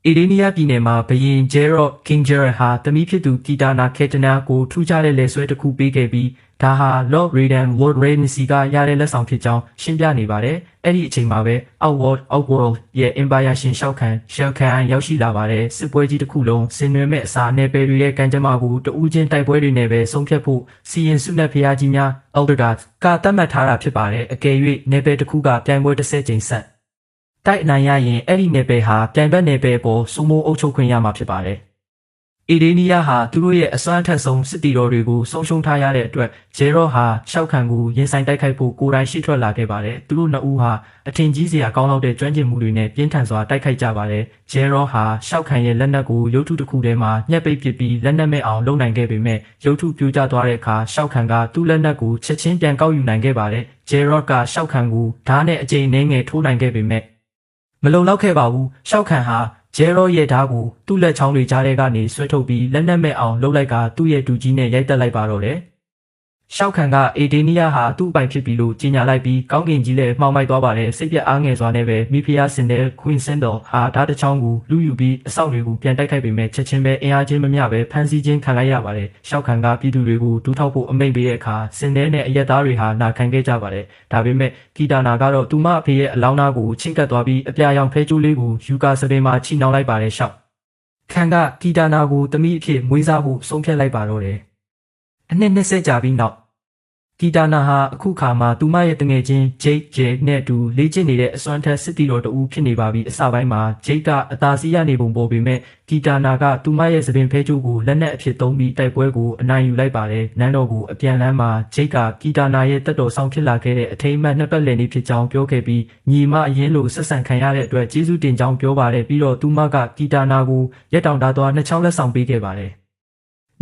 အေဒေးနီးယားပြည်နယ်မှာဘရင်ဂျဲရော့ကင်ဂျရဟာတမိဖြစ်သူကီတာနာခေတနာကိုထူးခြားတဲ့လက်ဆွဲတစ်ခုပေးခဲ့ပြီးဒါဟာလော့ရေဒန်ဝတ်ရေနစီကရတဲ့လက်ဆောင်ဖြစ်ကြောင်းရှင်းပြနေပါတယ်။အဲ့ဒီအချိန်မှာပဲOutworld ရဲ့ Empire ရှင်ရှောက်ခံရောက်ရှိလာပါတယ်။စစ်ပွဲကြီးတစ်ခုလုံးဆင်နွှဲမဲ့အစာနယ်ပယ်တွေရဲ့ကံကြမ္မာကိုတဦးချင်းတိုက်ပွဲတွေနဲ့ပဲဆုံးဖြတ်ဖို့စီရင်စုနဲ့ဖျားကြီးများ Elder Gods ကသတ်မှတ်ထားတာဖြစ်ပါတယ်။အကယ်၍နယ်ပယ်တစ်ခုကပြိုင်ပွဲ30ကြိမ်ဆက်တိုက်နိုင်ရရင်အဲ့ဒီနယ်ပယ်ဟာပြိုင်ဘက်နယ်ပယ်ပေါ်စိုးမိုးအုပ်ချုပ်ခွင့်ရမှာဖြစ်ပါတယ်။အေဒေးနီးယားဟာသူတို့ရဲ့အစွမ်းထက်ဆုံးစစ်တီတော်တွေကိုဆုံးရှုံးထားရတဲ့အတွက်ဂျေရော့ဟာရှောက်ခံကိုရင်ဆိုင်တိုက်ခိုက်ဖို့ကိုယ်တိုင်ရှိထွက်လာခဲ့ပါတယ်။သူတို့နှစ်ဦးဟာအထင်ကြီးစရာကောင်းလောက်တဲ့ကျွမ်းကျင်မှုတွေနဲ့ပြင်းထန်စွာတိုက်ခိုက်ကြပါတယ်။ဂျေရော့ဟာရှောက်ခံရဲ့လက်နက်ကိုရုပ်ထုတစ်ခုထဲမှာညှက်ပိတ်ပစ်ပြီးလက်နက်မဲ့အောင်လုပ်နိုင်ခဲ့ပေမဲ့ရုပ်ထုပြိုကျသွားတဲ့အခါရှောက်ခံကသူ့လက်နက်ကိုချက်ချင်းပြန်ကောက်ယူနိုင်ခဲ့ပါတယ်။ဂျေရော့ကရှောက်ခံကိုဓာတ်နဲ့အကြိမ်နှဲငယ်ထိုးနိုင်ခဲ့ပေမဲ့မလုံလောက်ခဲ့ပါဘူး။ရှောက်ခံဟာဂျဲရော့ရဲ့ဓာတ်ကိုသူ့လက်ချောင်းတွေကြားထဲကနေဆွဲထုတ်ပြီးလက်နက်မဲ့အောင်လှုပ်လိုက်ကသူ့ရဲ့တူကြီးနဲ့ရိုက်တက်လိုက်ပါတော့တယ်။ရှောက်ခံကအေဒေးနီးယားဟာသူ့အပိုင်ဖြစ်ပြီလို့ကြေညာလိုက်ပြီးကောင်းကင်ကြီးလည်းမှောက်မိုက်သွားပါတယ်။စိတ်ပြအားငယ်စွာနဲ့ပဲမိဖုရားစင်တဲ့ Queen Sindel ဟာဓာတ်တစ်ချောင်းကိုလူယူပြီးအဆောက်တွေကိုပြန်တိုက်ခိုက်ပေမဲ့ချက်ချင်းပဲအင်အားချင်းမမျှပဲဖမ်းဆီးခြင်းခံလိုက်ရပါတယ်။ရှောက်ခံကပြည်သူတွေကိုဒူးထောက်ဖို့အမိန့်ပေးတဲ့အခါစင်တဲ့နဲ့အရက်သားတွေဟာနာခံခဲ့ကြပါတယ်။ဒါပေမဲ့ကီတာနာကတော့သူမအဖေရဲ့အလောင်းသားကိုချင့်ကပ်သွားပြီးအပြာရောင်ဖဲကျိုးလေးကိုယူကာစပင်မှာချိနှောင်လိုက်ပါတယ်ရှောက်ခံကကီတာနာကိုတမိအဖြစ်မွေးစားဖို့ဆုံးဖြတ်လိုက်ပါတော့တယ်။အနှစ်20ကြာပြီးနောက်ကီတာနာဟာအခုခါမှာသူမရဲ့တငယ်ချင်းဂျိတ်ဂျဲနဲ့အတူလေ့ကျင့်နေတဲ့အစွမ်းထက်စစ်တီတော်တူဖြစ်နေပါပြီအစပိုင်းမှာဂျိတ်ကအသာစီးရနေပုံပေါ်ပေမဲ့ကီတာနာကသူမရဲ့သပင်ဖဲကျိုးကိုလက်နက်အဖြစ်သုံးပြီးတိုက်ပွဲကိုအနိုင်ယူလိုက်ပါတယ်နန်းတော်ကိုအပြန်လန်းမှာဂျိတ်ကကီတာနာရဲ့တက်တော်ဆောင်ဖြစ်လာခဲ့တဲ့အထိမ်းအမှတ်နှစ်ပတ်လည်နေ့ဖြစ်ကြောင်းပြောခဲ့ပြီးညီမအရင်လိုဆက်ဆံခံရတဲ့အတွက်ကျေးဇူးတင်ကြောင်းပြောပါတယ်ပြီးတော့သူမကကီတာနာကိုရက်တောင်သားသွားနှစ်ချောင်းလက်ဆောင်ပေးခဲ့ပါတယ်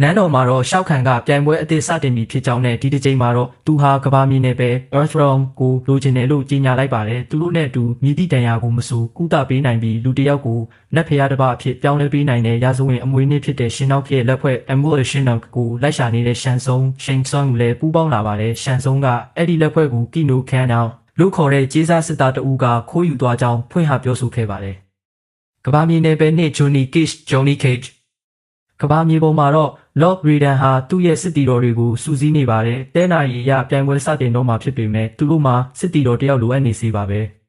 နန်းတော်မှာတော့ရှောက်ခံကပြိုင်ပွဲအသစ်စတင်ပြီဖြစ်ကြောင်းနဲ့ဒီတစ်ချိန်မှာတော့သူဟာကဘာမြေနယ်ပဲ Earthrealm ကိုလိုချင်တယ်လို့ကြေညာလိုက်ပါတယ်သူတို့နဲ့အတူမြည်သည့်တန်ရာကိုမဆိုကုသပေးနိုင်ပြီးလူတစ်ယောက်ကိုနတ်ဖျားတစ်ပါးအဖြစ်ပြောင်းလဲပေးနိုင်တဲ့ရာဇဝင်အမွေအနှစ်ဖြစ်တဲ့ရှင်နောက်ရဲ့လက်ဖွဲ့ Emulsion ကိုလိုက်ရှာနေတဲ့ရှန်ဆုံကိုလည်းပူးပေါင်းလာပါတယ်ရှန်ဆုံကအဲ့ဒီလက်ဖွဲ့ကိုကီနိုခန်အောင်လို့ခေါ်တဲ့ကျေးစားစစ်သားတအူးကခိုးယူသွားကြောင်းဖွင့်ဟပြောဆိုခဲ့ပါတယ်ကဘာမြေနယ်ပဲနှင့် Johnny Cageကဘာမြေပေါ်မှာတော့Lord Raiden ဟာသူ့ရဲ့စစ်တီတော်တွေကိုစူးစီးနေပါတယ်။တဲနာရီရပြိုင်ပွဲစတင်တော့မှာဖြစ်ပေမဲ့သူတို့မှာစစ်တီတော်တယောက်လိုအပ်နေစေပါပဲ။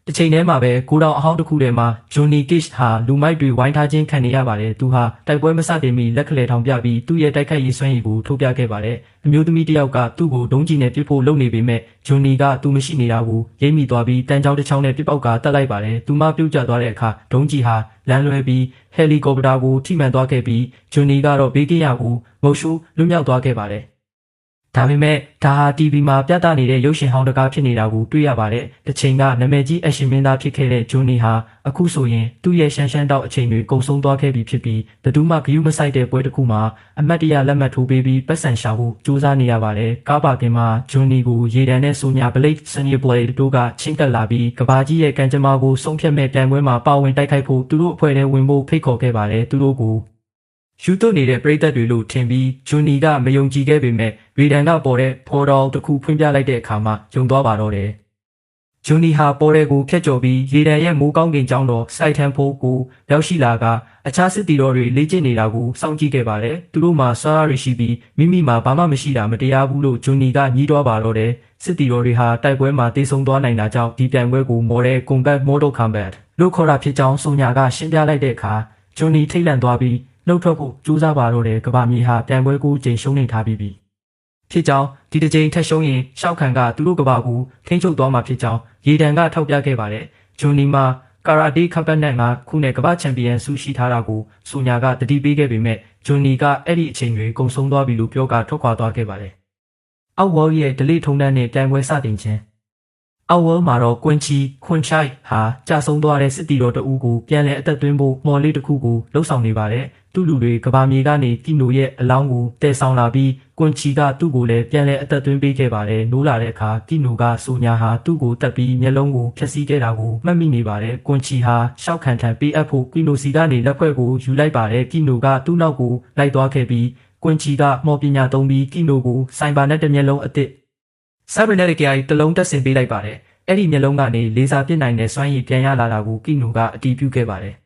တစ်ချိန်တည်းမှာပဲကိုတော်အဟောင်းတစ်ခုထဲမှာ Johnny Cage ဟာလူမိုက်တွေဝိုင်းထားခြင်းခံနေရပါတယ်။သူဟာတိုက်ပွဲမစတင်မီလက်ခလဲထောင်ပြပြီးသူ့ရဲ့တိုက်ခိုက်ရေးစွမ်းရည်ကိုထုတ်ပြခဲ့ပါတယ်။အမျိုးသမီးတစ်ယောက်ကသူ့ကိုဒုံးကျည်နဲ့ပစ်ဖို့လုပ်နေပေမဲ့ Johnny ကသူမရှိနေတာကိုရိပ်မိသွားပြီးတန်းချောင်းတစ်ချောင်းနဲ့ပစ်ပေါက်ကတက်လိုက်ပါတယ်။သူမပြုတ်ကျသွားတဲ့အခါဒုံးကျည်ဟာလမ်းလွဲပြီးဟယ်လီကော်ပတာကိုထိမှန်သွားခဲ့ပြီးဂျွန်နီကတော့ဘေးကင်းရာကိုငုတ်ရှူးလွတ်မြောက်သွားခဲ့ပါတယ်။ဒါပေမဲ့ဒါဟာ TV မှာပြသနေတဲ့ရုပ်ရှင်ဟောင်းတကားဖြစ်နေတာကိုတွေ့ရပါတယ်။တစ်ချိန်ကနာမည်ကြီးအရှင်မင်းသားဖြစ်ခဲ့တဲ့ဂျွန်နီဟာအခုဆိုရင်သူ့ရဲ့ရှမ်းတောက်အချိန်တွေကုန်ဆုံးသွားခဲ့ပြီဖြစ်ပြီးဘယ်သူမှဂရုမစိုက်တဲ့ပွဲတစ်ခုမှာအမတ်တရလက်မှတ်ထိုးပေးပြီးပတ်စံရှာဖို့ကြိုးစားနေရပါတယ်။ကားပါကင်မှာဂျွန်နီကိုရေတံနဲ့ဆိုညာဘလိတ်ဆန်နီဘလိတ်တို့ကချင်းကပ်လာပြီးကဘာကြီးရဲ့ကံကြမ္မာကိုဆုံးဖြတ်မဲ့ပြိုင်ပွဲမှာပါဝင်တိုက်ခိုက်ဖို့သူတို့အဖွဲ့ထဲဝင်ဖို့ဖိတ်ခေါ်ခဲ့ပါတယ်။သူတို့ကိုယူသွနေတဲ့ပရိသတ်တွေလို့ထင်ပြီးဂျွန်နီကမယုံကြည်ခဲ့ပေမဲ့ရေဒန်ကပေါ်တဲ့ပေါ်တော်တစ်ခုဖွင့်ပြလိုက်တဲ့အခါမှာယုံသွားပါတော့တယ်။ဂျွန်နီဟာပေါ်တဲ့ကိုဖျက်ကျော်ပြီးရေဒန်ရဲ့မိုးကောင်းကင်ကျောင်းတော်စိုက်ထန်ဖို့ကိုရောက်ရှိလာကအခြားစစ်တီတော်တွေလေ့ကျင့်နေတာကိုစောင့်ကြည့်ခဲ့ပါတယ်။သူတို့မှာဆွားရရှိပြီးမိမိမှာဘာမှမရှိတာမတရားဘူးလို့ဂျွန်နီကညှိတွားပါတော့တယ်။စစ်တီတော်တွေဟာတိုက်ပွဲမှာတေဆုံးသွားနိုင်တာကြောင့်ဒီပြိုင်ပွဲကို Mortal Kombat လို့ခေါ်တာဖြစ်ကြောင်းဆိုညာကရှင်းပြလိုက်တဲ့အခါဂျွန်နီထိတ်လန့်သွားပြီးနှုတ်ထွက်ဖို့ကြိုးစားပါတော့တယ်ကဘာမြေဟာပြိုင်ပွဲကိုချိန်ရှုံးနေထားပြီးပြီဖြစ်ကြောင်းဒီတစ်ချိန်ထက်ရှုံးရင်ရှောက်ခံကသူတို့ကဘာကိုထိန်းချုပ်သွားမှာဖြစ်ကြောင်းရေတံကထောက်ပြခဲ့ပါတယ်ဂျွန်နီမှာကာရာတေခပ်ပတ်နဲ့ငါခုနဲ့ကမ္ဘာချန်ပီယံဆုရှိထားတာကိုဆိုညာကတတိပေးခဲ့ပေမဲ့ဂျွန်နီကအဲ့ဒီအချိန်တွေကုန်ဆုံးသွားပြီလို့ပြောကထွက်ခွာသွားခဲ့ပါတယ်အောက်ဝေါ်ရဲ့ဒလိထုံတန်းနဲ့ပြိုင်ပွဲစတင်ခြင်းအောက်ဝေါ်မှာတော့ခွန်ချိဟာကြာဆုံးသွားတဲ့စစ်တီတော်တအူးကိုပြန်လည်အသက်သွင်းဖို့မော်လေးတစ်ခုကိုလှုပ်ဆောင်နေပါတယ်သူ့လူတွေကဘာမြေကနေကီနိုရဲ့အလောင်းကိုတည်ဆောင်လာပြီးကွန်ချီကသူ့ကိုလည်းပြန်လဲအသက်သွင်းပေးခဲ့ပါတယ်နိုးလာတဲ့အခါကီနိုကဆိုညာဟာသူ့ကိုတက်ပြီးမျက်လုံးကိုဖျက်ဆီးခဲ့တာကိုမှတ်မိနေပါတယ်ကွန်ချီဟာရှောက်ခံထံပေးအပ်ဖို့ကီနိုစီကနေလက်ဖွဲ့ကိုယူလိုက်ပါတယ်ကီနိုကသူ့နောက်ကိုလိုက်သွားခဲ့ပြီးကွန်ချီကမော်ပညာသုံးပြီးကီနိုကိုစိုင်ပါနဲ့တစ်မျက်လုံးအစ်စ် cybernetic တလုံးတက်ဆင်ပေးလိုက်ပါတယ်အဲ့ဒီမျက်လုံးကနေလေဆာပစ်နိုင်တဲ့စွမ်းရည်ပြန်ရလာတာကိုကီနိုကအတည်ပြုခဲ့ပါတယ်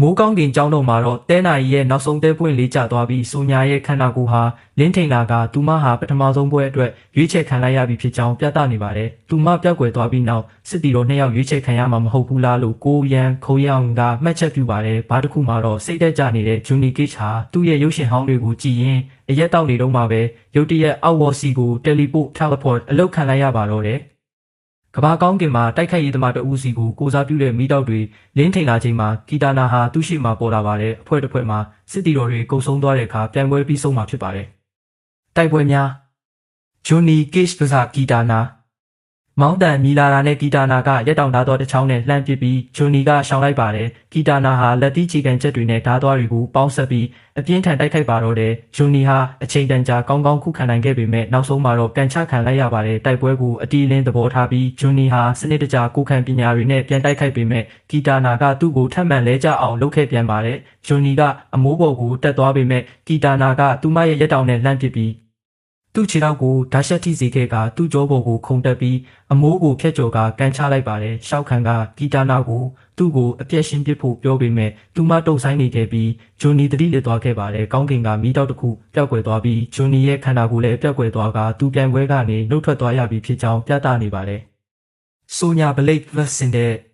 မိုးကောင်းကင်ကျောင်းတော်မှာတော့တဲနာရီရဲ့နောက်ဆုံးတဲပွင့်လေးကျသွားပြီးဆိုညာရဲ့ခန္ဓာကိုယ်ဟာလင်းထိန်လာကသူမဟာပထမဆုံးပွဲအတွက်ရွေးချယ်ခံလိုက်ရပြီဖြစ်ကြောင်းပြသနေပါတယ်။သူမပြောက်ကွယ်သွားပြီးနောက်စစ်တီတော်2ယောက်ရွေးချယ်ခံရမှာမဟုတ်ဘူးလားလို့ကိုရန်ခုံရောင်ကမှတ်ချက်ပြုပါတယ်။ဘာတစ်ခုမှတော့စိတ်သက်ကြနေတဲ့ဂျွန်နီကိချ်ဟာသူ့ရဲ့ရုပ်ရှင်ဟောင်းတွေကိုကြည့်ရင်အရက်တောက်နေတော့မှပဲရုတ်တရက်အောက်ဝေါ်စီကိုတယ်လီပို့ထလက်ဖော့အလုတ်ခံလိုက်ရပါတော့တယ်။ကဘာကောင်းကင်မှာတိုက်ခိုက်ရေးသမားတဦးစီကိုကိုစားပြုတဲ့မိတောက်တွေလင်းထိန်လာချိန်မှာကီတာနာဟာသူ့ရှိမှပေါ်လာပါတယ်အဖွဲတစ်ဖွဲမှာစစ်တီတော်တွေကုံဆုံးသွားတဲ့အခါပြန်ပွဲပြီးဆုံးမှာဖြစ်ပါတယ်တိုက်ပွဲများဂျွန်နီကိချ်ကစားကီတာနာမောင်းတန်မီလာရာနဲ့ကီတာနာကရက်တောင်ဓာတ်တော်တစ်ချောင်းနဲ့လှမ်းပစ်ပြီးဂျွန်နီကရှောင်လိုက်ပါတယ်ကီတာနာဟာလက်သီးချီကန်ချက်တွေနဲ့ဓာတ်တော်တွေကိုပေါင်းဆက်ပြီးအပြင်းထန်တိုက်ခိုက်ပါတော့တယ်ဂျွန်နီဟာအချိန်တန်ကြာကောင်းကောင်းခုခံနိုင်ခဲ့ပေမဲ့နောက်ဆုံးမှာတော့ကန်ချခံလိုက်ရပါတယ်တိုက်ပွဲကိုအတီးလင်းသဘောထားပြီးဂျွန်နီဟာစနစ်တကျကိုခံပညာတွေနဲ့ပြန်တိုက်ခိုက်ပေမဲ့ကီတာနာကသူ့ကိုထပ်မံလဲကျအောင်လုပ်ခဲ့ပြန်ပါတယ်ဂျွန်နီကအမိုးပေါ်ကိုတက်သွားပေမဲ့ကီတာနာကသူ့မရဲ့ရက်တောင်နဲ့လှမ်းပစ်ပြီးသူ့ခြေထောက်ကိုဓာတ်ရှက်ထိစေခဲ့ကသူ့ကြောပေါ်ကိုခုန်တက်ပြီးအမိုးကိုဖျက်ကျော်ကကန်ချလိုက်ပါတယ်။ရှောက်ခံကကီတာနာကိုသူ့ကိုအပြက်ရှင်းပစ်ဖို့ပြောပေမဲ့သူမတုံဆိုင်နေခဲ့ပြီးဂျွန်နီတတိလစ်သွားခဲ့ပါတယ်။ကောင်းကင်ကမီးတောက်တစ်ခုပျောက်ကွယ်သွားပြီးဂျွန်နီရဲ့ခန္ဓာကိုယ်လည်းပျောက်ကွယ်သွားကသူပြန်ပွဲကနေနှုတ်ထွက်သွားရပြီဖြစ်ကြောင်းပြသနေပါတယ်။ဆိုညာဘလိတ်ဗတ်စင်တဲ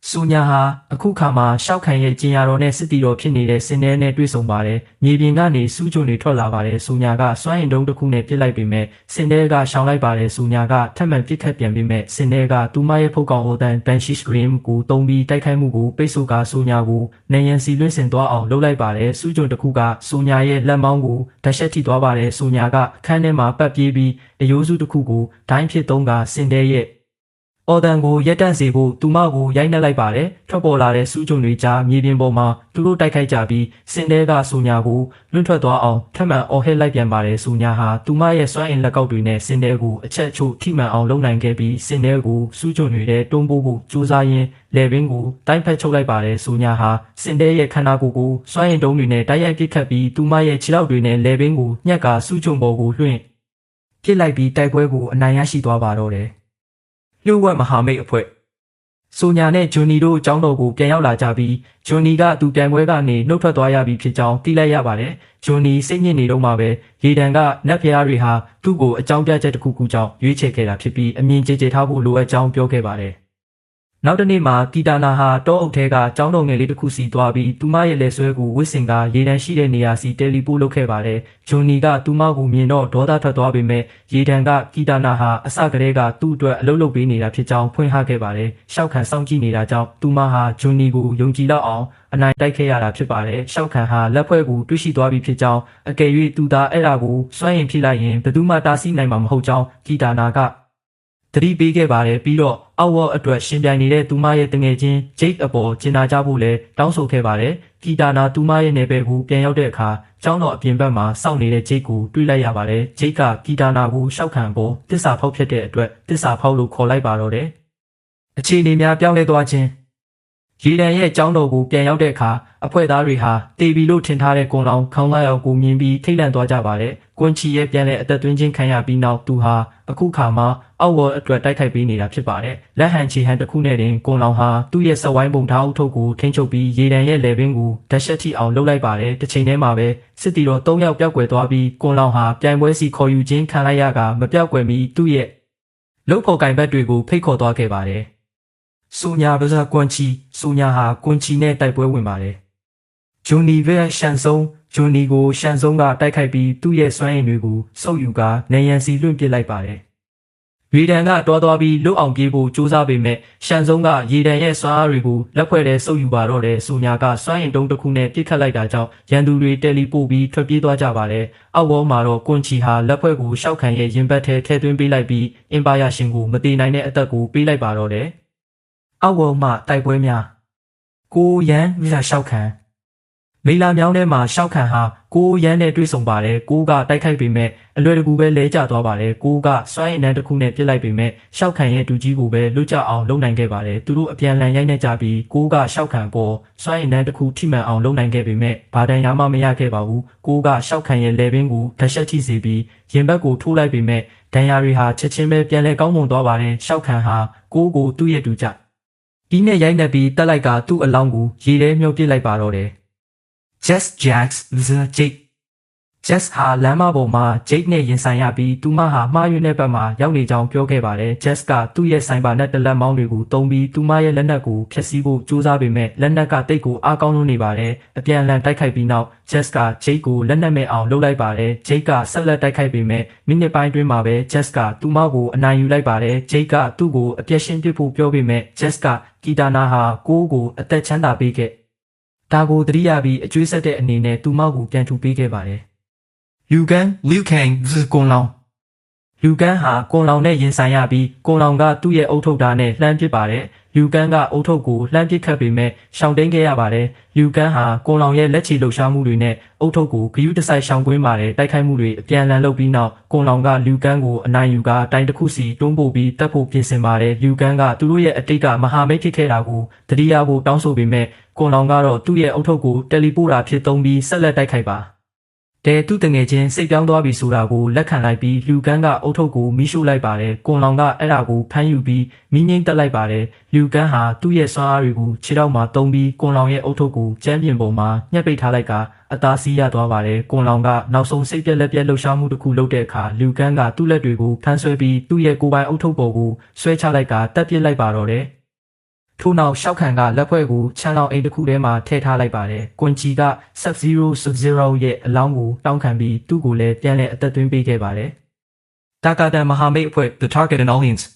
့ဆိုညာဟာအခုခါမှာရှောက်ခံရဲ့ကျင်ရတော်နဲ့စစ်တီတော်ဖြစ်နေတဲ့စင်တဲနဲ့တွေ့ဆုံပါတယ်။မြေပြင်ကနေစူးကြုံတွေထွက်လာပါတယ်။ဆိုညာကစွမ်းရင်တုံးတစ်ခုနဲ့ပြစ်လိုက်ပေမဲ့စင်တဲကရှောင်လိုက်ပါတယ်။ဆိုညာကထပ်မံပြစ်ခတ်ပြန်ပေမဲ့စင်တဲကသူမရဲ့ဖုတ်ကောင်ဟိုတန်ဘန်ရှီစကရင်ကိုတုံးပြီးတိုက်ခိုက်မှုကိုပိတ်ဆို့ကဆိုညာကိုနေရန်စီလွှင့်စင်သွားအောင်လုပ်လိုက်ပါတယ်။စူးကြုံတစ်ခုကဆိုညာရဲ့လက်မောင်းကိုဓာတ်ရှက်ထိသွားပါတယ်။ဆိုညာကအခန်းထဲမှာပတ်ပြေးပြီးအယိုးစုတစ်ခုကိုဒိုင်းဖြစ်သုံးကစင်တဲရဲ့အော်တန်ကိုရက်တန့်စေဖို့သူမကိုရိုက်နှက်လိုက်ပါတယ်ထွက်ပေါ်လာတဲ့စူးကြုံတွေကြားမြေပြင်ပေါ်မှာသူတို့တိုက်ခိုက်ကြပြီးစင်တဲကဆိုညာကိုလွန့်ထွက်သွားအောင်ထပ်မံအော်ဟစ်လိုက်ပြန်ပါတယ်ဆိုညာဟာသူမရဲ့စွမ်းအင်လက်ကောက်တွေနဲ့စင်တဲကိုအချက်ချို့ထိမှန်အောင်လုပ်နိုင်ခဲ့ပြီးစင်တဲကိုစူးကြုံတွေနဲ့တွန်းပို့ဖို့ကြိုးစားရင်းလေဘင်းကိုတိုင်းဖက်ချုပ်လိုက်ပါတယ်ဆိုညာဟာစင်တဲရဲ့ခန္ဓာကိုယ်ကိုစွမ်းအင်တုံးတွေနဲ့တိုက်ရိုက်ပစ်ခတ်ပြီးသူမရဲ့ခြေထောက်တွေနဲ့လေဘင်းကိုညှက်ကစူးကြုံပေါ်ကိုလွှင့်ပစ်လိုက်ပြီးတိုက်ပွဲကိုအနိုင်ရရှိသွားပါတော့တယ်လျှို့ဝှက်မဟာမိတ်အဖွဲ့ဆိုညာနဲ့ဂျွန်နီတို့အကြောင်းတော်ကိုပြန်ရောက်လာကြပြီးဂျွန်နီကသူပြန်ပွဲကနေနှုတ်ထွက်သွားရပြီဖြစ်ကြောင်းသိလိုက်ရပါတယ်ဂျွန်နီစိတ်ညစ်နေတော့မှပဲရေတံကနတ်ဖျားတွေဟာသူ့ကိုအကြောင်းပြချက်တစ်ခုခုကြောင့်ရွေးချယ်ခဲ့တာဖြစ်ပြီးအမြင်ကြေထားဖို့လိုအပ်ကြောင်းပြောခဲ့ပါတယ်နောက်တနေ့မှာကီတာနာဟာတောအုပ်ထဲကကျောင်းတော်ငယ်လေးတစ်ခုစီသွားပြီးသူမရဲ့လက်ဆွဲကိုဝစ်စင်ကရေတံရှိတဲ့နေရာစီတယ်လီပို့လုပ်ခဲ့ပါတယ်။ဂျွန်နီကသူမကိုမြင်တော့ဒေါသထွက်သွားပေမဲ့ရေတံကကီတာနာဟာအစကတည်းကသူ့အတွက်အလုပ်လုပ်ပေးနေတာဖြစ်ကြောင်းဖွင့်ဟခဲ့ပါတယ်။ရှောက်ခံစောင့်ကြည့်နေတာကြောင့်သူမဟာဂျွန်နီကိုယုံကြည်လောက်အောင်အနိုင်တိုက်ခဲ့ရတာဖြစ်ပါတယ်။ရှောက်ခံဟာလက်ဖွဲ့ကိုတွေးရှိသွားပြီဖြစ်ကြောင်းအကယ်၍သူသားအဲ့ဒါကိုစွန့်ရင်ဖြစ်လိုက်ရင်ဘယ်သူမှတားဆီးနိုင်မှာမဟုတ်ကြောင်းကီတာနာကတတိပေးခဲ့ပါတယ်ပြီးတော့အောက်ဝေါ်အတွက်ရှင်ပြိုင်နေတဲ့သူမရဲ့တငယ်ချင်းဂျိတ်အပေါ်ကျင်နာကြဖို့လည်းတောင်းဆိုခဲ့ပါတယ်ကီတာနာသူမရဲ့နယ်ပယ်ကိုပြန်ရောက်တဲ့အခါကျောင်းတော်အပြင်ဘက်မှာစောင့်နေတဲ့ဂျိတ်ကိုတွေ့လိုက်ရပါတယ်ဂျိတ်ကကီတာနာကိုရှောက်ခံပေါ်တစ္ဆာဖောက်ဖြစ်တဲ့အတွက်တစ္ဆာဖောက်လို့ခေါ်လိုက်ပါတော့တယ်အခြေအနေများပြောင်းလဲသွားခြင်းရေတံရဲ့ကျောင်းတော်ကိုပြန်ရောက်တဲ့အခါအဖွဲ့သားတွေဟာတေဘီလို့ထင်ထားတဲ့ကွန်လောင်ခေါင်းသားရောက်ကိုမြင်ပြီးထိတ်လန့်သွားကြပါတယ်။ကွန်ချီရဲ့ပြန်လဲအသက်သွင်းခြင်းခံရပြီးနောက်သူဟာအခုခါမှာအောက်ဝေါ်အတွက်တိုက်ခိုက်ပေးနေတာဖြစ်ပါတယ်။လက်ဟန်ချီဟန်တစ်ခုနဲ့တင်ကွန်လောင်ဟာသူ့ရဲ့စဝိုင်းပုံထားအုပ်ထုပ်ကိုထိန်းချုပ်ပြီးရေတံရဲ့လေဘင်းကိုဓာတ်ရှက်ထိအောင်လုပ်လိုက်ပါတယ်။တစ်ချိန်တည်းမှာပဲစစ်တီတော်၃ယောက်ပျောက်ကွယ်သွားပြီးကွန်လောင်ဟာပြိုင်ပွဲစီခေါ်ယူခြင်းခံလိုက်ရကမပျောက်ကွယ်မီသူ့ရဲ့လုံဖို့ကင်ဘက်တွေကိုဖိတ်ခေါ်သွားခဲ့ပါတယ်။ဆိုညာဗဇာကွန်ချီဆိုညာဟာကွန်ချီနဲ့တိုက်ပွဲဝင်ပါတယ်ဂျွန်နီဗဲရှန်ဆုံဂျွန်နီကိုရှန်ဆုံကတိုက်ခိုက်ပြီးသူ့ရဲ့စွမ်းရည်တွေကိုစုပ်ယူကနေရန်စီလွှင့်ပစ်လိုက်ပါတယ်ရေတံကတွားသွားပြီးလွတ်အောင်ပြေးဖို့ကြိုးစားပေမဲ့ရှန်ဆုံကရေတံရဲ့စွမ်းအားတွေကိုလက်ဖွဲ့ထဲစုပ်ယူပါတော့တယ်ဆိုညာကစွမ်းရည်တုံးတစ်ခုနဲ့ပစ်ခတ်လိုက်တာကြောင့်ရန်သူတွေတယ်လီပို့ပြီးထွက်ပြေးသွားကြပါတယ်အောက်ဝေါ်မှာတော့ကွန်ချီဟာလက်ဖွဲ့ကိုရှောက်ခံရဲ့ရင်ဘတ်ထဲထည့်သွင်းပေးလိုက်ပြီးအင်ပါယာရှင်ကိုမတည်နိုင်တဲ့အသက်ကိုပေးလိုက်ပါတော့တယ်အောက်ဝေါ်မှတိုက်ပွဲများကိုရန်မြာရှောက်ခံမေလာမြောင်းထဲမှာရှောက်ခံဟာကိုရန်နဲ့တွေ့ဆုံပါတယ်ကိုကတိုက်ခိုက်ပေမဲ့အလွယ်တကူပဲလဲကျသွားပါတယ်ကိုကစွမ်းရည်နှံတစ်ခုနဲ့ပြစ်လိုက်ပေမဲ့ရှောက်ခံရဲ့တူကြီးကိုပဲလွတ်ကျအောင်လုပ်နိုင်ခဲ့ပါတယ်သူတို့အပြန်လန်ရိုက်နှက်ကြပြီးကိုကရှောက်ခံပေါ်စွမ်းရည်နှံတစ်ခုထိမှန်အောင်လုပ်နိုင်ခဲ့ပေမဲ့ဘာတန်ရမှမရခဲ့ပါဘူးကိုကရှောက်ခံရဲ့လေဘင်းကိုဓာတ်ရှက်ထိစေပြီးရင်ဘတ်ကိုထိုးလိုက်ပေမဲ့ဒဏ်ရာတွေဟာချက်ချင်းပဲပြန်လဲကောင်းမွန်သွားပါတယ်ရှောက်ခံဟာကိုသူ့ရဲ့တူကြ ဒီနဲ့ရိုက်နှက်ပြီးတက်လိုက်ကသူ့အလောင်းကိုရေထဲမြုပ်ပစ်လိုက်ပါတော့တယ်။ Jess Jacks the Jake Jess ဟာလမ်းမပေါ်မှာ Jake နဲ့ရင်ဆိုင်ရပြီးသူမဟာမှားယွင်းတဲ့ဘက်မှာရောက်နေကြောင်းပြောခဲ့ပါတယ်။ Jess ကသူ့ရဲ့ဆိုင်ပါနဲ့တလက်မောင်းတွေကိုတုံးပြီးသူမရဲ့လက်နက်ကိုဖျက်ဆီးဖို့ကြိုးစားပေမဲ့လက်နက်ကတိတ်ကိုအားကောင်းလို့နေပါတယ်။အပြန်အလှန်တိုက်ခိုက်ပြီးနောက် Jess က Jake ကိုလက်နက်မဲ့အောင်လုပ်လိုက်ပါတယ်။ Jake ကဆက်လက်တိုက်ခိုက်ပေမဲ့မိနစ်ပိုင်းတွင်းမှာပဲ Jess ကသူမကိုအနိုင်ယူလိုက်ပါတယ်။ Jake ကသူ့ကိုအပြက်ရှင်းပစ်ဖို့ပြောပေမဲ့ Jess ကကီတာနာဟာကိုအသက်ချမ်းသာပေးခဲ့။ဒါကိုသတိရပြီးအကျွေးဆက်တဲ့အနေနဲ့သူမကိုပြန်ထူပေးခဲ့ပါတယ်။ လူကန်ကွန်လောင်လူကန်ဟာကွန်လောင်နဲ့ရင်ဆိုင်ရပြီးကွန်လောင်ကသူ့ရဲ့အုတ်ထုတ်ဓာတ်နဲ့လှမ်းပစ်ပါတယ်။လူကန်ကအုတ်ထုတ်ကိုလှမ်းပစ်ခတ်ပေမဲ့ရှောင်တိန်ခဲ့ရပါတယ်။လူကန်ဟာကွန်လောင်ရဲ့လက်ချေလှုပ်ရှားမှုတွေနဲ့အုတ်ထုတ်ကိုဂရုတစိုက်ရှောင်ကွင်းပါတယ်တိုက်ခိုက်မှုတွေအပြန်အလှန်လုပ်ပြီးနောက်ကွန်လောင်ကလူကန်ကိုအနိုင်ယူကတိုင်တစ်ခုစီတွန်းပို့ပြီးတပ်ဖို့ပြင်ဆင်ပါတယ်။လူကန်ကသူတို့ရဲ့အတိတ်ကမဟာမိတ်ဖြစ်ခဲ့တာကိုတတိယဖို့တောင်းဆိုပေမဲ့ကွန်လောင်ကတော့သူ့ရဲ့အုတ်ထုတ်ကိုတယ်လီပို့တာဖြစ်သုံးပြီးဆက်လက်တိုက်ခိုက်ပါတဲ့သူတငယ်ချင်းစိတ်ပြောင်းသွားပြီဆိုတာကိုလက်ခံလိုက်ပြီးလူကန်ကအုတ်ထုတ်ကိုမိရှို့လိုက်ပါတယ်။ကွန်လောင်ကအဲ့ဒါကိုဖမ်းယူပြီးမိငိမ့်တက်လိုက်ပါတယ်။လူကန်ဟာသူ့ရဲ့စွမ်းအားတွေကိုခြေထောက်မှာတုံးပြီးကွန်လောင်ရဲ့အုတ်ထုတ်ကိုကျမ်းပြင်ပေါ်မှာညှက်ပိတ်ထားလိုက်ကအသားစီးရသွားပါတယ်။ကွန်လောင်ကနောက်ဆုံးစိတ်ပြက်လက်ပြက်လှုပ်ရှားမှုတစ်ခုလုပ်တဲ့အခါလူကန်ကသူ့လက်တွေကိုဖမ်းဆွဲပြီးသူ့ရဲ့ကိုယ်ပိုင်အုတ်ထုတ်ပေါ်ကိုဆွဲချလိုက်ကတက်ပစ်လိုက်ပါတော့တယ်။ထို့နောက်ရှောက်ခံကလက်ဖွဲ့ကိုချမ်းလောင်အိမ်တစ်ခုထဲမှာထည့်ထားလိုက်ပါတယ်။ကွန်ချီက Sub-Zero ရဲ့အလောင်းကိုတောင်းခံပြီးသူ့ကိုလည်းပြန်လည်အသက်သွင်းပေးခဲ့ပါတယ်။တာကာတန်မဟာမိတ်အဖွဲ့ The Targeted Audience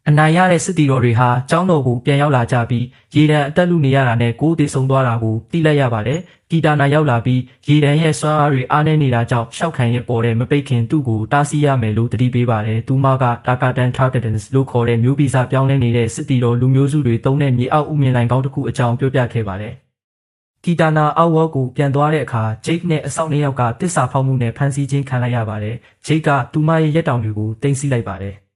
အနိုင်ရတဲ့စစ်တီတော်တွေဟာကျောင်းတော်ကိုပြန်ရောက်လာကြပြီးရေတံအသက်လူနေရတာနဲ့ကိုယ်တည်ဆုံသွားတာကိုသိလိုက်ရပါတယ်။ကီတာနာရောက်လာပြီးရေတံရဲ့စွမ်းအားတွေအားနည်းနေတာကြောင့်ရှောက်ခံရဲ့ပေါ်တဲ့မပိတ်ခင်သူ့ကိုတားဆီးရမယ်လို့တတိပေးပါတယ်။သူမကတာကာတန် Targetedness လို့ခေါ်တဲ့မျိုးဗီဇပြောင်းလဲနေတဲ့စစ်တီတော်လူမျိုးစုတွေတုံးတဲ့မြေအောက်ဥမြင်လိုင်ကောင်းတစ်ခုအကြောင်းပြောပြခဲ့ပါတယ်။ကီတာနာအောက်ဝေါ်ကိုပြန်သွားတဲ့အခါဂျိတ်နဲ့အဆောက်နှစ်ယောက်ကတစ္ဆာဖောက်မှုနဲ့ဖမ်းဆီးခြင်းခံလိုက်ရပါတယ်။ဂျိတ်ကသူမရဲ့ရက်တောင်တွေကိုတင်စီလိုက်ပါတယ်။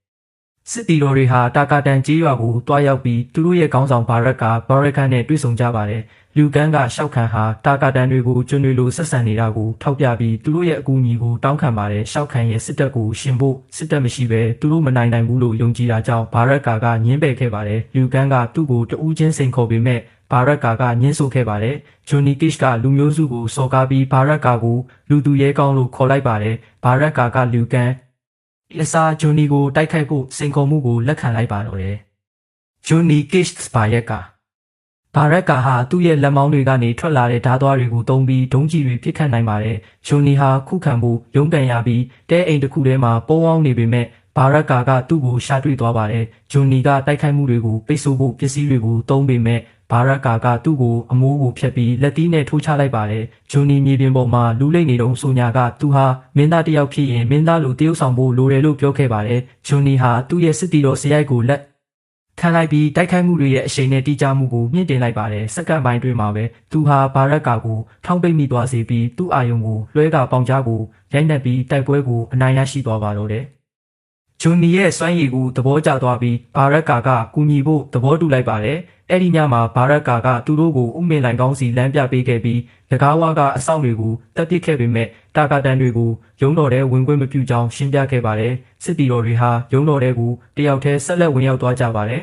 စစ်တီတော်တွေဟာတာကာတန်ကြီးရွာကိုတွားရောက်ပြီးသူတို့ရဲ့ခေါင်းဆောင်ဘာရက်ကန်နဲ့တွေ့ဆုံကြပါတယ်။လူကန်ကရှောက်ခံဟာတာကာတန်တွေကိုကျွန်းတွေလိုဆက်ဆံနေတာကိုထောက်ပြပြီးသူတို့ရဲ့အကူအညီကိုတောင်းခံပါတယ်။ရှောက်ခံရဲ့စစ်တပ်ကိုရှင်ဖို့စစ်တပ်မရှိဘဲသူတို့မနိုင်နိုင်ဘူးလို့ယုံကြည်တာကြောင့်ဘာရက်ကာကညှင်းပယ်ခဲ့ပါတယ်။လူကန်ကသူ့ကိုတဦးချင်းစိန်ခေါ်ပေမဲ့ဘာရက်ကာကညှင်းဆိုခဲ့ပါတယ်။ဂျွန်နီကစ်ကလူမျိုးစုကိုစော်ကားပြီးဘာရက်ကာကိုလူသူရဲကောင်းလို့ခေါ်လိုက်ပါတယ်။ဘာရက်ကာကလူကန်အစားဂျွန်နီကိုတိုက်ခိုက်ဖို့စိန်ခေါ်မှုကိုလက်ခံလိုက်ပါတော့တယ်။ဂျွန်နီကစ်ဘာရက်ကဟာသူ့ရဲ့လက်မောင်းတွေကနေထွက်လာတဲ့ဓာတ်သွားတွေကိုတုံးပြီးဒုံးကျည်တွေပစ်ခတ်နိုင်ပါတယ်။ဂျွန်နီဟာခုခံဖို့ရုန်းကန်ရပြီးတဲအိမ်တစ်ခုထဲမှာပုံအောင်နေပေမဲ့ဘာရက်ကာကသူ့ကိုရှာတွေ့သွားပါတယ်။ဂျွန်နီကတိုက်ခိုက်မှုတွေကိုပိတ်ဆို့ဖို့ပစ္စည်းတွေကိုတုံးပေမဲ့ဘာရက်ကာကသူ့ကိုအမိုးကိုဖျက်ပြီးလက်သီးနဲ့ထိုးချလိုက်ပါတယ်။ဂျွန်နီမြေပြင်ပေါ်မှာလူလိမ့်နေတုန်းဆိုညာကသူဟာမင်းသားတစ်ယောက်ဖြစ်ရင်မင်းသားလိုတရုပ်ဆောင်ဖို့လိုတယ်လို့ပြောခဲ့ပါတယ်။ဂျွန်နီဟာသူ့ရဲ့စစ်တီတော်စရိုက်ကိုလက်ခံလိုက်ပြီးတိုက်ခိုက်မှုတွေရဲ့အရှိန်နဲ့တိကျမှုကိုမြင့်တင်လိုက်ပါတယ်။စက္ကန့်ပိုင်းတွင်းမှာပဲသူဟာဘာရက်ကာကိုထောင်းပိတ်မိသွားစေပြီးသူ့အာယုံကိုလွှဲကပေါင်ကြားကိုရိုက်နှက်ပြီးတိုက်ပွဲကိုအနိုင်ရရှိသွားပါတော့တယ်။ဂျွန်နီရဲ့စွမ်းရည်ကိုသဘောကျသွားပြီးဘာရက်ကာကကူညီဖို့သဘောတူလိုက်ပါတယ်။အဲ့ဒီညမှာဘာရက်ကာကသူတို့ကိုဥမင်လိုင်ကောင်းစီလမ်းပြပေးခဲ့ပြီး၎င်းဝါကအဆောင်တွေကိုတပ်ပစ်ခဲ့ပေမဲ့တာကာတန်တွေကိုရုံးတော်ထဲဝင်ခွင့်မပြုကြောင်းရှင်းပြခဲ့ပါတယ်။စစ်တီတော်တွေဟာရုံးတော်ထဲကိုတယောက်တည်းဆက်လက်ဝင်ရောက်သွားကြပါတယ်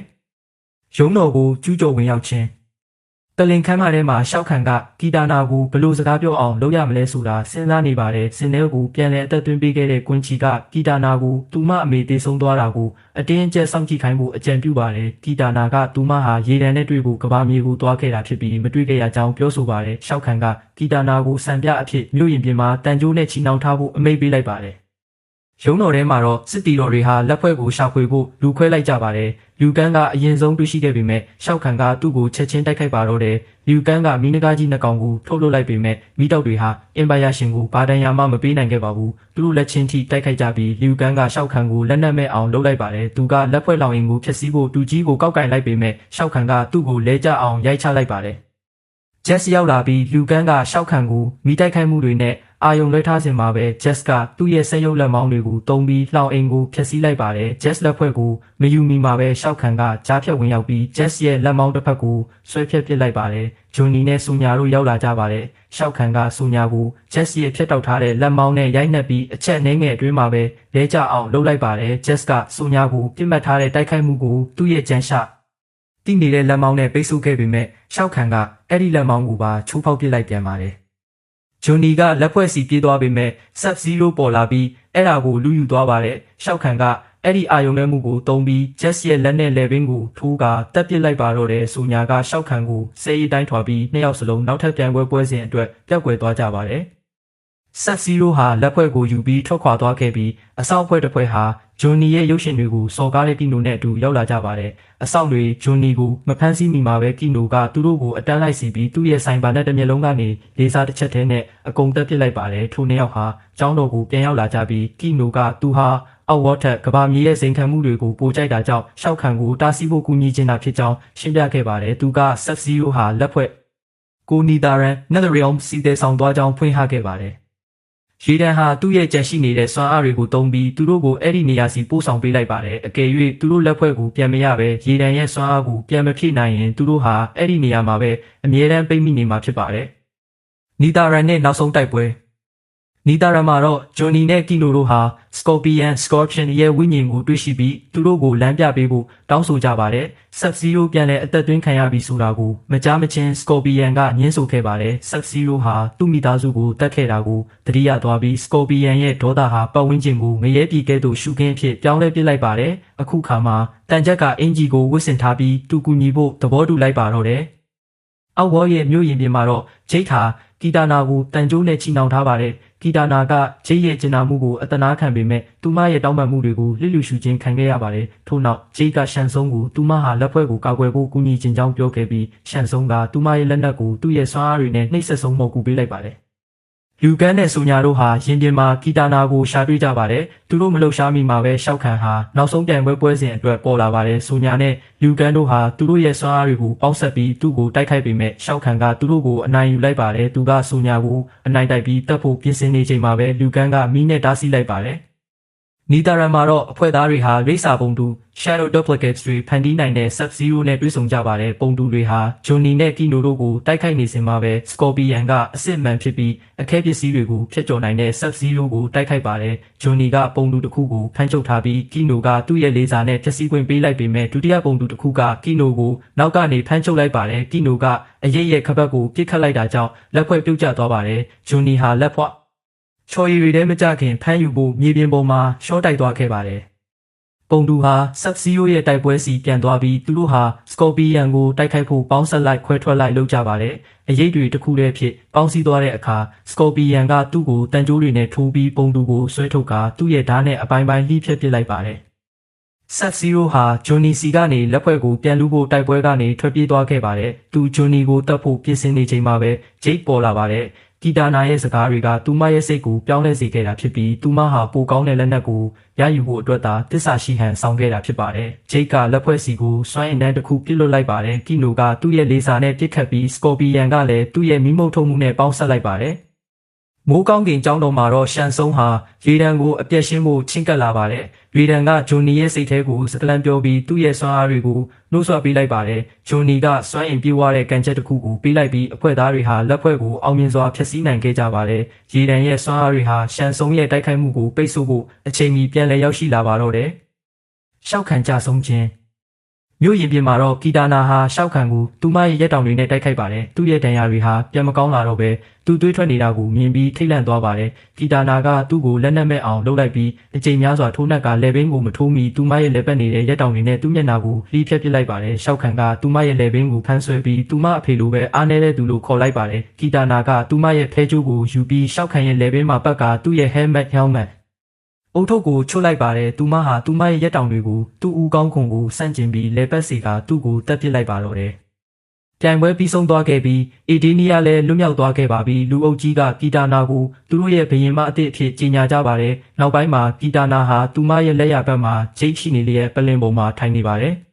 ။ရုံးတော်ကိုကျူးကျော်ဝင်ရောက်ခြင်းတလင်ခမ်းမထဲမှာရှောက်ခံကကီတာနာကိုဘလို့စကားပြောအောင်လုပ်ရမလဲဆိုတာစဉ်းစားနေပါတယ်။စင်တဲကိုပြန်လည်အသက်သွင်းပေးခဲ့တဲ့ကွန်ချီကကီတာနာကိုသူမအမေတည်ဆုံးသွားတာကိုအတင်းအကျပ်စောင့်ကြည့်ခိုင်းဖို့အကြံပြုပါတယ်။ကီတာနာကသူမဟာရေတံနဲ့တွေ့ဖို့ကဘာမြေကိုတွားခဲ့တာဖြစ်ပြီးမတွေ့ခဲ့ရကြောင်းပြောဆိုပါတယ်။ရှောက်ခံကကီတာနာကိုစံပြအဖြစ်မြို့ရင်ပြင်မှာတန်ကြိုးနဲ့ချီနှောင်ထားဖို့အမိန့်ပေးလိုက်ပါတယ်။ရုံးတော်ထဲမှာတော့စစ်တီတော်တွေဟာလက်ဖွဲ့ကိုရှာဖွေဖို့လူခွဲလိုက်ကြပါတယ်။လူကန်ကအရင်ဆုံးတွေ့ရှိခဲ့ပေမဲ့ရှောက်ခံကသူ့ကိုချက်ချင်းတိုက်ခိုက်ပါတော့တယ်။လူကန်ကမီးနဂါးကြီးနှစ်ကောင်ကိုထုတ်လွှတ်လိုက်ပေမဲ့မိတောက်တွေဟာအင်ပါယာရှင်ကိုဘာတန်ယာမှမပေးနိုင်ခဲ့ပါဘူး။သူတို့လက်ချင်းထိတိုက်ခိုက်ကြပြီးလူကန်ကရှောက်ခံကိုလက်နက်မဲ့အောင်လုပ်လိုက်ပါတယ်။သူကလက်ဖွဲ့လောင်ရင်ကိုဖျက်ဆီးဖို့တူကြီးကိုကောက်ကင်လိုက်ပေမဲ့ရှောက်ခံကသူ့ကိုလဲကျအောင်ရိုက်ချလိုက်ပါတယ်။ဂျက်ရောက်လာပြီးလူကန်ကရှောက်ခံကိုမိတိုက်ခိုက်မှုတွေနဲ့အာယုံလွှဲထားစဉ်မှာပဲ Jess ကသူ့ရဲ့ဆက်ရုပ်လက်မောင်းတွေကိုတုံးပြီးလှောင်အိမ်ကိုဖျက်ဆီးလိုက်ပါတယ်။ Jess လက်ဖွဲ့ကိုမယူမီမှာပဲရှောက်ခံကကြားဖြတ်ဝင်ရောက်ပြီး Jess ရဲ့လက်မောင်းတစ်ဖက်ကိုဆွဲဖြတ်ပစ်လိုက်ပါတယ်။ဂျွန်နီနဲ့ဆူညာတို့ရောက်လာကြပါတယ်။ရှောက်ခံကဆူညာကို Jess ရဲ့ဖြတ်တောက်ထားတဲ့လက်မောင်းနဲ့ရိုက်နှက်ပြီးအချက်နှဲငယ်အတွင်းမှာပဲလဲကျအောင်လုပ်လိုက်ပါတယ်။ Jess ကဆူညာကိုပြစ်မှတ်ထားတဲ့တိုက်ခိုက်မှုကိုသူ့ရဲ့ကြမ်းရှာ တိနေတဲ့လက်မောင်းနဲ့ပိတ်ဆို့ခဲ့ပေမဲ့ရှောက်ခံကအဲ့ဒီလက်မောင်းကိုပါချိုးဖောက်ပစ်လိုက်ပြန်ပါတယ်ဂျွန်နီကလက်ဖွဲ့စီပြေးသွားပေမဲ့ Sub-Zero ပေါ်လာပြီးအဲ့ဒါကိုလူယူသွားပါတယ်ရှောက်ခံကအဲ့ဒီအာယုံနဲ့မှုကိုတုံးပြီး Jess ရဲ့လက်နဲ့လေဘင်းကိုထိုးကတက်ပစ်လိုက်ပါတော့တယ်ဆိုညာကရှောက်ခံကိုစေးရီတိုင်းထွာပြီးနှစ်ယောက်စလုံးနောက်ထပ်ပြန်ပွဲစဉ်အတွက်ပျောက်ကွယ်သွားကြပါတယ် Sub-Zero ဟာလက်ဖွဲ့ကိုယူပြီးထွက်ခွာသွားခဲ့ပြီးအဆောက်အဖွဲ့တစ်ဖွဲ့ဟာဂျွန်နီရဲ့ရုပ်ရှင်တွေကိုစော်ကားတဲ့ကီနိုနဲ့အတူရောက်လာကြပါတယ်အဆောက်တွေဂျွန်နီကိုမဖမ်းဆီးမိမှာပဲကီနိုကသူတို့ကိုအတန်းလိုက်စီပြီးသူ့ရဲ့ဆိုင်ဘာနဲ့တစ်မျက်လုံးကနေလေးစားတစ်ချက်တည်းနဲ့အကုန်တက်ပစ်လိုက်ပါတယ်ထိုနှစ်ယောက်ဟာကျောင်းတော်ကိုပြန်ရောက်လာကြပြီးကီနိုကသူဟာအောက်ဝတ်ထက်ကဘာမြေရဲ့စိန်ခံမှုတွေကိုပိုကြိုက်တာကြောင့်ရှောက်ခံကိုတားဆီးဖို့ကူညီချင်တာဖြစ်ကြောင်းရှင်းပြခဲ့ပါတယ်သူက Sub-Zero ဟာလက်ဖွဲ့ကိုနီတာရန် Netherrealm စီတဲ့ဆောင်သွားကြောင်းဖွင့်ဟခဲ့ပါတယ်ရေဒန်ဟာသူ့ရဲ့ကြံရှိနေတဲ့စွမ်းအားတွေကိုတုံးပြီးသူတို့ကိုအဲ့ဒီနေရာစီပို့ဆောင်ပေးလိုက်ပါတယ်အကယ်၍သူတို့လက်ဖွဲ့ကိုပြန်မရပဲရေဒန်ရဲ့စွမ်းအားကိုပြန်မဖြည့်နိုင်ရင်သူတို့ဟာအဲ့ဒီနေရာမှာပဲအမြဲတမ်းပိတ်မိနေမှာဖြစ်ပါတယ်နီတာရန်နဲ့နောက်ဆုံးတိုက်ပွဲနီတာရန်မှာတော့ဂျွန်နီနဲ့ကီနိုတို့ဟာ Scorpion ရဲ့ဝိညာဉ်ကိုတွေ့ရှိပြီးသူတို့ကိုလမ်းပြပေးဖို့တောင်းဆိုကြပါတယ် Sub-Zero ပြန်လဲအသက်သွင်းခံရပြီးဆိုတာကိုမကြားမချင်း Scorpion ကညှင်းဆိုခဲ့ပါတယ် Sub-Zero ဟာသူ့မိသားစုကိုတတ်ခဲ့တာကိုသတိရသွားပြီး Scorpion ရဲ့ဒေါသဟာပတ်ဝန်းကျင်ကိုမရဲပြေကဲ့သို့ရှုခင်းအဖြစ်ပြောင်းလဲပစ်လိုက်ပါတယ်အခုခါမှာတန်ချက်ကအင်ဂျီကိုဝစ်ဆင်ထားပြီးသူကူညီဖို့သဘောတူလိုက်ပါတော့တယ်အောက်ဝေါ်ရဲ့မြို့ရင်ပြင်မှာတော့ဂျိတ်ဟာကီတာနာကိုတန်ကြိုးနဲ့ချီနှောင်ထားပါတယ်ကီတာနာကဂျိတ်ရဲ့ကျင်နာမှုကိုအတနာခံပေမဲ့သူမရဲ့တောင်းပန်မှုတွေကိုလစ်လျူရှုခြင်းခံခဲ့ရပါတယ်ထို့နောက်ဂျိတ်ကရှန်ဆုံကိုသူမဟာလက်ဖွဲ့ကိုကာကွယ်ဖို့ကူညီခြင်းကြောင်းပြောခဲ့ပြီးရှန်ဆုံကသူမရဲ့လက်နက်ကိုသူ့ရဲ့စွမ်းအားတွေနဲ့နှိပ်စက်ဆုံးမှုကူပေးလိုက်ပါတယ်လူကန်နဲ့ဆိုညာတို့ဟာရင်ပြင်မှာကီတာနာကိုရှာတွေ့ကြပါတယ်သူတို့မလှုပ်ရှားမိမှာပဲရှောက်ခံဟာနောက်ဆုံးပြန်ပွဲစဉ်အတွက်ပေါ်လာပါတယ်ဆိုညာနဲ့လူကန်တို့ဟာသူတို့ရဲ့စွမ်းအားတွေကိုပေါက်ဆက်ပြီးသူ့ကိုတိုက်ခိုက်ပေမဲ့ရှောက်ခံကသူတို့ကိုအနိုင်ယူလိုက်ပါတယ်သူကဆိုညာကိုအနိုင်တိုက်ပြီးတပ်ဖို့ပြင်ဆင်နေချိန်မှာပဲလူကန်ကမီးနဲ့တားဆီးလိုက်ပါတယ်နီတာရန်မှာတော့အဖွဲ့သားတွေဟာရိစာပုံတူ Shadow Duplicates တွေဖန်တီးနိုင်တဲ့ Sub-Zero နဲ့တွေ့ဆုံကြပါတယ်ပုံတူတွေဟာဂျွန်နီနဲ့ကီနိုတို့ကိုတိုက်ခိုက်နေစဉ်မှာပဲ Scorpion ကအစစ်မှန်ဖြစ်ပြီးအခက်ပစ္စည်းတွေကိုဖျက်ကျော်နိုင်တဲ့ Sub-Zero ကိုတိုက်ခိုက်ပါတယ်ဂျွန်နီကပုံတူတစ်ခုကိုဖမ်းချုပ်ထားပြီးကီနိုကသူ့ရဲ့လေဆာနဲ့ဖျက်ဆီးခွင့်ပေးလိုက်ပေမဲ့ဒုတိယပုံတူတစ်ခုကကီနိုကိုနောက်ကနေဖမ်းချုပ်လိုက်ပါတယ်ကီနိုကအရေးရဲ့ခပတ်ကိုပြစ်ခတ်လိုက်တာကြောင့်လက်ဖွဲ့ပြုတ်ကျသွားပါတယ်ဂျွန်နီဟာလက်ဖွာချော်ရီတွေထဲမကြခင်ဖမ်းယူဖို့မြေပြင်ပေါ်မှာရှော့တိုက်သွားခဲ့ပါတယ်။ပုံတူဟာ Sub-Zero ရဲ့တိုက်ပွဲစီပြန်သွားပြီးသူတို့ဟာ Scorpion ကိုတိုက်ခိုက်ဖို့ပေါင်းဆက်လိုက်ခွဲထွက်လိုက်လုပ်ကြပါတယ်။အရေးတွေတစ်ခုတည်းဖြစ်ပေါင်းစည်းသွားတဲ့အခါ Scorpion ကသူ့ကိုတန်ကြိုးတွေနဲ့ထိုးပြီးပုံတူကိုဆွဲထုတ်ကာသူ့ရဲ့ဓာတ်နဲ့အပိုင်းပိုင်းလှိဖြက်ပစ်လိုက်ပါတယ်။ Sub-Zero ဟာဂျွန်နီစီကနေလက်ဖွဲ့ကိုပြန်လူဖို့တိုက်ပွဲကနေထွက်ပြေးသွားခဲ့ပါတယ်။သူဂျွန်နီကိုတတ်ဖို့ပြင်ဆင်နေချိန်မှာပဲဂျိတ်ပေါ်လာပါတယ်။ကီတာနာရဲ့စကားတွေကသူမရဲ့စိတ်ကိုပြောင်းလဲစေခဲ့တာဖြစ်ပြီးသူမဟာပိုကောင်းတဲ့လက်နက်ကိုရယူဖို့အတွက်သာတစ္ဆာရှိဟန်ဆောင်ခဲ့တာဖြစ်ပါတယ်။ဂျိတ်ကလက်ဖွဲ့စီကိုစွမ်းအင်တန်းတစ်ခုပစ်လွတ်လိုက်ပါတယ်။ကီနိုကသူ့ရဲ့လေဆာနဲ့ပစ်ခတ်ပြီး Scorpion ကလည်းသူ့ရဲ့မီးမုတ်ထုံမှုနဲ့ပေါင်းဆက်လိုက်ပါတယ်။မိုးကောင်းကင်ကျောင်းတော်မှာတော့ရှန်ဆုံဟာရေဒန်ကိုအပြက်ရှင်းဖို့ချင်းကပ်လာပါတယ်။ရေဒန်ကဂျွန်နီရဲ့စိတ်ထဲကိုစကလန်ပြောပြီးသူ့ရဲ့စွမ်းအားတွေကိုနှိုးဆွပေးလိုက်ပါတယ်။ဂျွန်နီကစွမ်းအင်ပြေဝတဲ့ကန်ချက်တစ်ခုကိုပေးလိုက်ပြီးအဖွဲ့သားတွေဟာလက်ဖွဲ့ကိုအောင်မြင်စွာဖျက်ဆီးနိုင်ခဲ့ကြပါတယ်။ရေဒန်ရဲ့စွမ်းအားတွေဟာရှန်ဆုံရဲ့တိုက်ခိုက်မှုကိုပိတ်ဆို့ဖို့အချိန်မီပြန်လည်ရောက်ရှိလာပါတော့တယ်။ရှောက်ခံကြဆုံးခြင်းမြို့ရင်ပြင်မှာတော့ကီတာနာဟာရှောက်ခံကိုသူမရဲ့ရက်တောင်တွေနဲ့တိုက်ခိုက်ပါတယ်။သူ့ရဲ့ဒဏ်ရာတွေဟာပြန်မကောင်းလာတော့ပဲသူတွေးထွက်နေတာကိုမြင်ပြီးထိတ်လန့်သွားပါတယ်။ကီတာနာကသူ့ကိုလက်နက်မဲ့အောင်လှုပ်လိုက်ပြီးအချိန်များစွာထိုးနှက်ကလက်ဘင်းကိုမထိုးမီသူမရဲ့လက်ပတ်နေတဲ့ရက်တောင်တွေနဲ့သူ့မျက်နှာကိုလှီးဖြတ်ပစ်လိုက်ပါတယ်။ရှောက်ခံကသူမရဲ့လက်ဘင်းကိုဖမ်းဆွဲပြီးသူမအဖေလိုပဲအားနေတဲ့သူလို့ခေါ်လိုက်ပါတယ်။ကီတာနာကသူမရဲ့ဖဲကြိုးကိုယူပြီးရှောက်ခံရဲ့လက်ဘင်းမှာပတ်ကသူ့ရဲ့ helmet အုတ်ထုပ်ကိုချွတ်လိုက်ပါတယ်သူမဟာသူမရဲ့ရက်တောင်တွေကိုသူ့ဦးကောင်းခွန်ကိုဆန့်ကျင်ပြီးလေပတ်စီကသူ့ကိုတက်ပစ်လိုက်ပါတော့တယ်ပြိုင်ပွဲပြီးဆုံးသွားခဲ့ပြီးအေဒီနီယာလည်းလွတ်မြောက်သွားခဲ့ပါပြီလူအုပ်ကြီးကကီတာနာကိုသူတို့ရဲ့ဘရင်မအသစ်အဖြစ်ကြီးညာကြပါတယ်နောက်ပိုင်းမှာကီတာနာဟာသူမရဲ့လက်ရဘက်မှာဂျိတ်ရှိနေလျက်ပလင်ပေါ်မှာထိုင်နေပါတယ်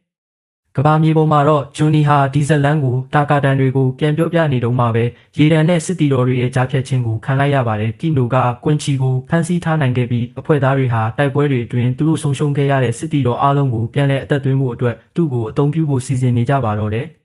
ကဘာမြေပေါ်မှာတော့ဂျွန်နီဟာဒီဇယ်လန်ကိုတာကာတန်တွေကိုပြန်ပြောပြနေတော့မှပဲရေဒန်နဲ့စစ်တီတော်တွေရဲ့ကြားဖြတ်ခြင်းကိုခံလိုက်ရပါတယ်ကီနိုကကွင်ချီကိုဖမ်းဆီးထားနိုင်ခဲ့ပြီးအဖွဲ့သားတွေဟာတိုက်ပွဲတွေအတွင်းသူတို့ဆုံးရှုံးခဲ့ရတဲ့စစ်တီတော်အားလုံးကိုပြန်လည်အသက်သွင်းဖို့အတွက်သူ့ကိုအသုံးပြုဖို့စီစဉ်နေကြပါတော့တယ်